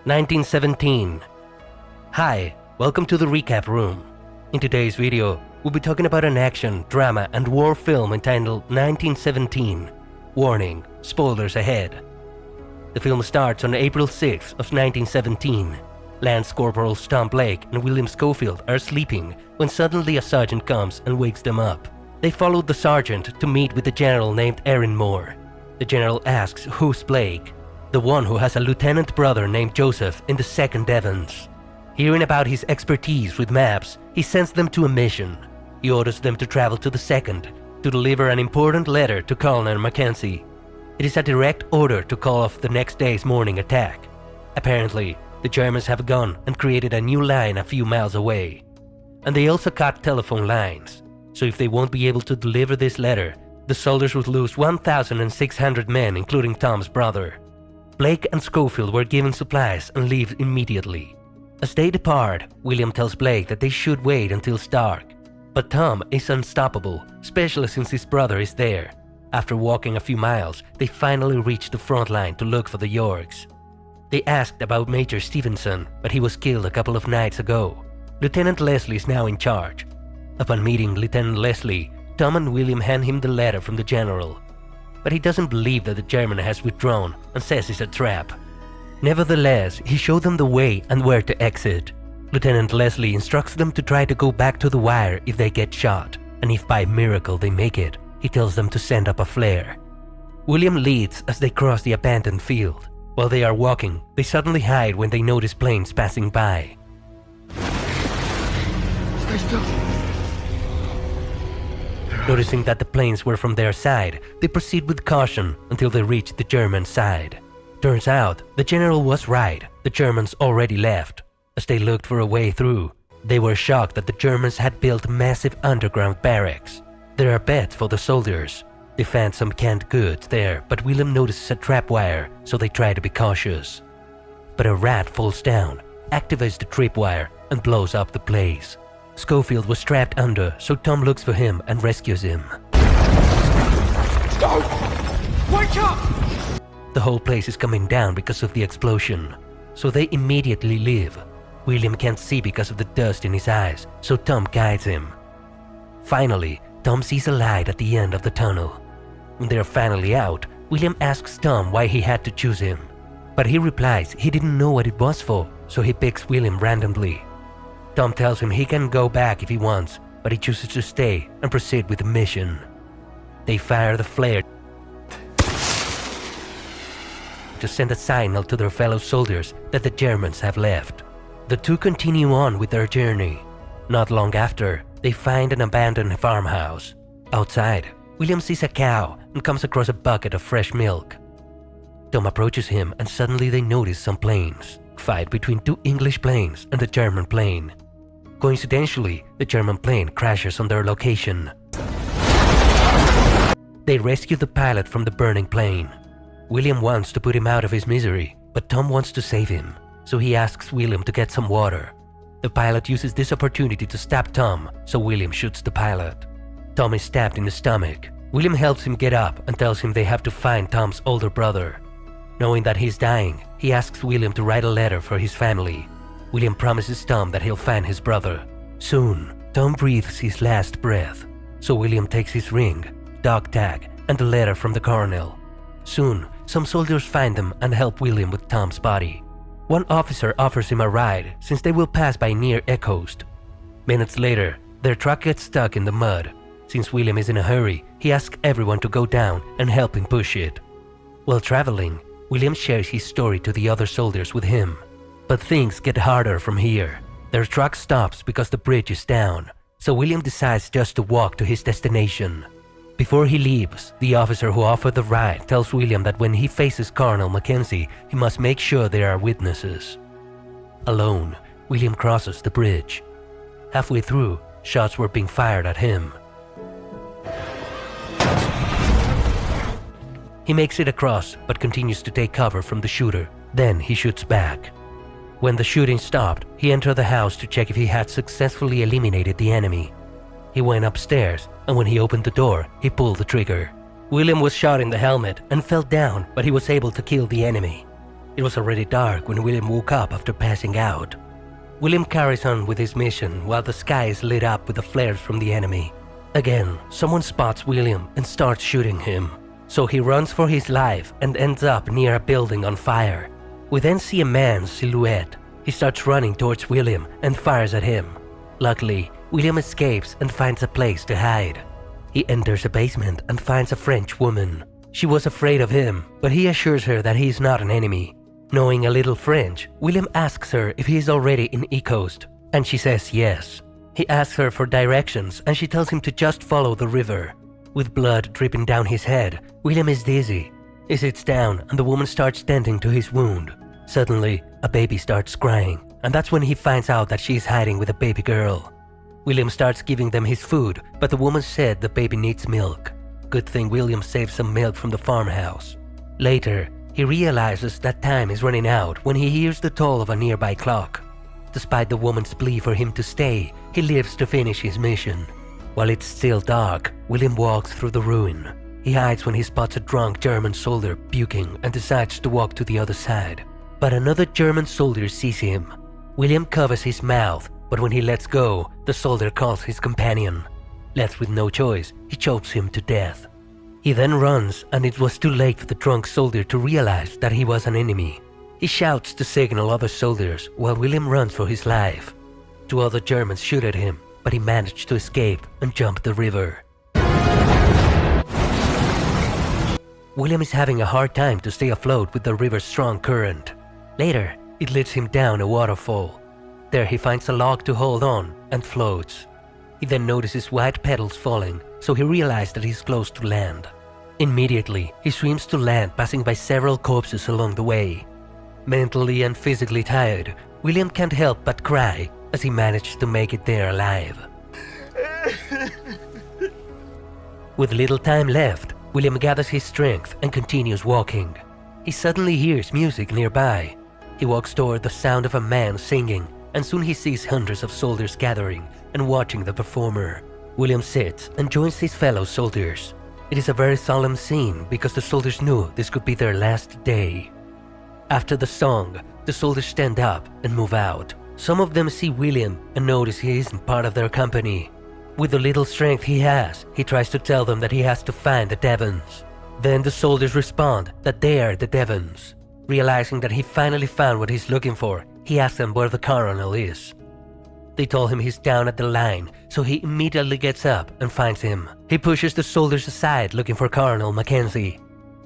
1917. Hi, welcome to the recap room. In today's video, we'll be talking about an action, drama, and war film entitled 1917. Warning, spoilers ahead. The film starts on April 6th of 1917. Lance Corporals Tom Blake and William Schofield are sleeping when suddenly a sergeant comes and wakes them up. They followed the sergeant to meet with a general named Aaron Moore. The general asks who's Blake, the one who has a lieutenant brother named Joseph in the 2nd Evans. Hearing about his expertise with maps, he sends them to a mission. He orders them to travel to the 2nd to deliver an important letter to Colonel Mackenzie. It is a direct order to call off the next day's morning attack. Apparently, the Germans have gone and created a new line a few miles away. And they also cut telephone lines, so if they won't be able to deliver this letter, the soldiers would lose 1,600 men, including Tom's brother. Blake and Schofield were given supplies and leave immediately. As they depart, William tells Blake that they should wait until it's dark. But Tom is unstoppable, especially since his brother is there. After walking a few miles, they finally reach the front line to look for the Yorks. They asked about Major Stevenson, but he was killed a couple of nights ago. Lieutenant Leslie is now in charge. Upon meeting Lieutenant Leslie, Tom and William hand him the letter from the general. But he doesn't believe that the German has withdrawn and says it's a trap. Nevertheless, he showed them the way and where to exit. Lieutenant Leslie instructs them to try to go back to the wire if they get shot, and if by miracle they make it, he tells them to send up a flare. William leads as they cross the abandoned field. While they are walking, they suddenly hide when they notice planes passing by. Stay still. Noticing that the planes were from their side, they proceed with caution until they reach the German side. Turns out, the general was right, the Germans already left. As they looked for a way through, they were shocked that the Germans had built massive underground barracks. There are beds for the soldiers. They found some canned goods there, but William notices a trapwire, so they try to be cautious. But a rat falls down, activates the tripwire, and blows up the place. Schofield was trapped under, so Tom looks for him and rescues him. Go! Wake up! The whole place is coming down because of the explosion, so they immediately leave. William can't see because of the dust in his eyes, so Tom guides him. Finally, Tom sees a light at the end of the tunnel. When they are finally out, William asks Tom why he had to choose him. But he replies he didn't know what it was for, so he picks William randomly. Tom tells him he can go back if he wants, but he chooses to stay and proceed with the mission. They fire the flare to send a signal to their fellow soldiers that the Germans have left. The two continue on with their journey. Not long after, they find an abandoned farmhouse. Outside, William sees a cow and comes across a bucket of fresh milk. Tom approaches him and suddenly they notice some planes. Fight between two English planes and the German plane. Coincidentally, the German plane crashes on their location. They rescue the pilot from the burning plane. William wants to put him out of his misery, but Tom wants to save him, so he asks William to get some water. The pilot uses this opportunity to stab Tom, so William shoots the pilot. Tom is stabbed in the stomach. William helps him get up and tells him they have to find Tom's older brother. Knowing that he's dying, he asks William to write a letter for his family. William promises Tom that he'll find his brother. Soon, Tom breathes his last breath, so William takes his ring, dog tag, and a letter from the colonel. Soon, some soldiers find them and help William with Tom's body. One officer offers him a ride since they will pass by near Echost. Minutes later, their truck gets stuck in the mud. Since William is in a hurry, he asks everyone to go down and help him push it. While traveling, William shares his story to the other soldiers with him. But things get harder from here. Their truck stops because the bridge is down, so William decides just to walk to his destination. Before he leaves, the officer who offered the ride tells William that when he faces Colonel Mackenzie, he must make sure there are witnesses. Alone, William crosses the bridge. Halfway through, shots were being fired at him. He makes it across, but continues to take cover from the shooter. Then he shoots back. When the shooting stopped, he entered the house to check if he had successfully eliminated the enemy. He went upstairs, and when he opened the door, he pulled the trigger. William was shot in the helmet and fell down, but he was able to kill the enemy. It was already dark when William woke up after passing out. William carries on with his mission while the sky is lit up with the flares from the enemy. Again, someone spots William and starts shooting him. So he runs for his life and ends up near a building on fire. We then see a man's silhouette. He starts running towards William and fires at him. Luckily, William escapes and finds a place to hide. He enters a basement and finds a French woman. She was afraid of him, but he assures her that he is not an enemy. Knowing a little French, William asks her if he is already in Ecoast, and she says yes. He asks her for directions and she tells him to just follow the river. With blood dripping down his head, William is dizzy. He sits down and the woman starts tending to his wound. Suddenly, a baby starts crying, and that's when he finds out that she is hiding with a baby girl. William starts giving them his food, but the woman said the baby needs milk. Good thing William saved some milk from the farmhouse. Later, he realizes that time is running out when he hears the toll of a nearby clock. Despite the woman's plea for him to stay, he lives to finish his mission. While it's still dark, William walks through the ruin. He hides when he spots a drunk German soldier puking and decides to walk to the other side. But another German soldier sees him. William covers his mouth, but when he lets go, the soldier calls his companion. Left with no choice, he chokes him to death. He then runs, and it was too late for the drunk soldier to realize that he was an enemy. He shouts to signal other soldiers while William runs for his life. Two other Germans shoot at him, but he managed to escape and jump the river. William is having a hard time to stay afloat with the river's strong current. Later, it leads him down a waterfall. There he finds a log to hold on and floats. He then notices white petals falling, so he realizes that he's close to land. Immediately, he swims to land, passing by several corpses along the way. Mentally and physically tired, William can't help but cry as he managed to make it there alive. With little time left, William gathers his strength and continues walking. He suddenly hears music nearby. He walks toward the sound of a man singing, and soon he sees hundreds of soldiers gathering and watching the performer. William sits and joins his fellow soldiers. It is a very solemn scene because the soldiers knew this could be their last day. After the song, the soldiers stand up and move out. Some of them see William and notice he isn't part of their company. With the little strength he has, he tries to tell them that he has to find the Devons. Then the soldiers respond that they are the Devons. Realizing that he finally found what he's looking for, he asks them where the colonel is. They told him he's down at the line, so he immediately gets up and finds him. He pushes the soldiers aside looking for Colonel Mackenzie.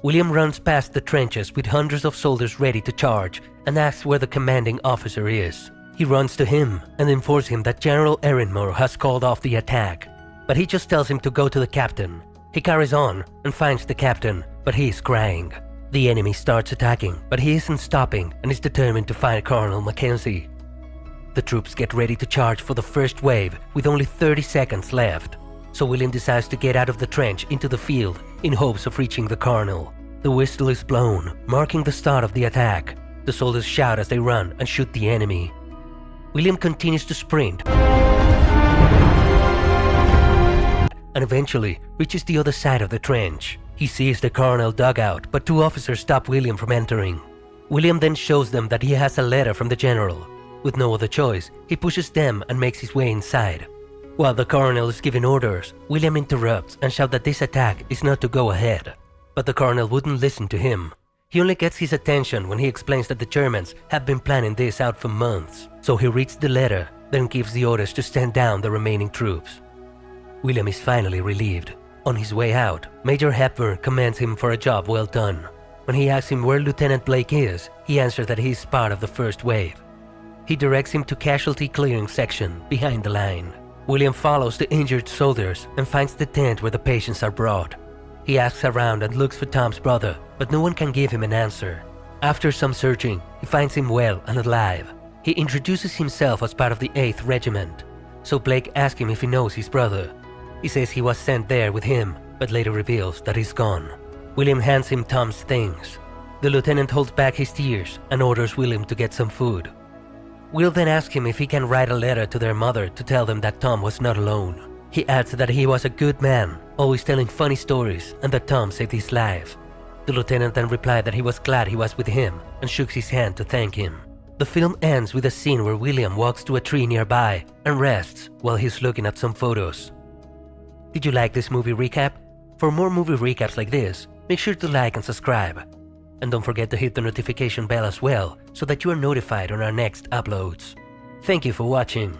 William runs past the trenches with hundreds of soldiers ready to charge and asks where the commanding officer is. He runs to him and informs him that General Erinmore has called off the attack, but he just tells him to go to the captain. He carries on and finds the captain, but he is crying. The enemy starts attacking, but he isn't stopping and is determined to find Colonel Mackenzie. The troops get ready to charge for the first wave with only 30 seconds left, so William decides to get out of the trench into the field in hopes of reaching the colonel. The whistle is blown, marking the start of the attack. The soldiers shout as they run and shoot the enemy. William continues to sprint and eventually reaches the other side of the trench. He sees the colonel dugout, but two officers stop William from entering. William then shows them that he has a letter from the general. With no other choice, he pushes them and makes his way inside. While the colonel is giving orders, William interrupts and shouts that this attack is not to go ahead. But the colonel wouldn't listen to him. He only gets his attention when he explains that the Germans have been planning this out for months. So he reads the letter, then gives the orders to stand down the remaining troops. William is finally relieved. On his way out, Major Hepburn commends him for a job well done. When he asks him where Lieutenant Blake is, he answers that he is part of the first wave. He directs him to casualty clearing section behind the line. William follows the injured soldiers and finds the tent where the patients are brought. He asks around and looks for Tom's brother, but no one can give him an answer. After some searching, he finds him well and alive. He introduces himself as part of the 8th Regiment, so Blake asks him if he knows his brother. He says he was sent there with him, but later reveals that he's gone. William hands him Tom's things. The lieutenant holds back his tears and orders William to get some food. Will then asks him if he can write a letter to their mother to tell them that Tom was not alone. He adds that he was a good man, always telling funny stories, and that Tom saved his life. The lieutenant then replied that he was glad he was with him and shook his hand to thank him. The film ends with a scene where William walks to a tree nearby and rests while he's looking at some photos. Did you like this movie recap? For more movie recaps like this, make sure to like and subscribe. And don't forget to hit the notification bell as well so that you are notified on our next uploads. Thank you for watching.